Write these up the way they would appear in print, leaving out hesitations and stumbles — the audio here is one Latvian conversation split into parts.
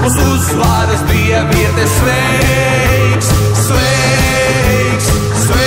uz uzvaras dievietes sveiks, sveiks, sveiks.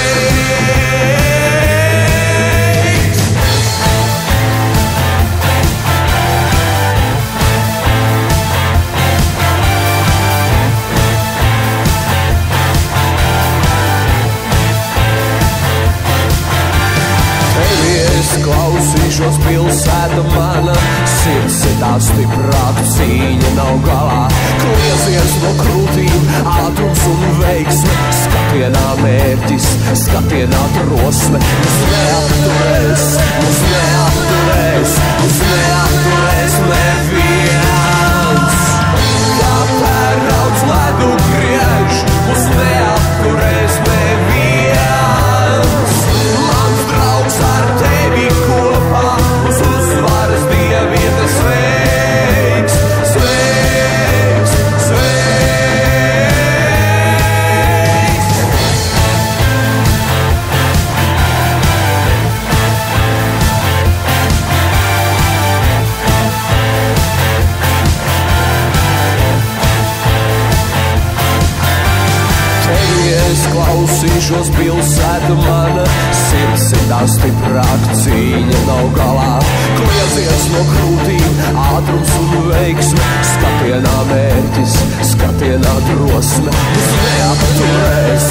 Tevi es klausīšos, pilsēta mana, sirds ir tā stiprāk, cīņa nav galā. Kliezies no krūtīm, ātrums un veiksme, skatienā mērķis, skatienā drosme. Mūs neapturēs, mūs neapturēs, mūs neapturēs neviens. Kā pērauds ledu griež, mūs neapturēs neviens. Mans draugs ar tevi kopā, uz uzvaras dievietes sveiks, sveiks, sveiks. Tevi es klausīšos, pilsēta mana, sirds ir tā stiprāk, cīņa nav galā. Kliezies no krūtīm, ātrums un veiksme, skatienā mērķis, skatienā drosme. Mūs neapturēs,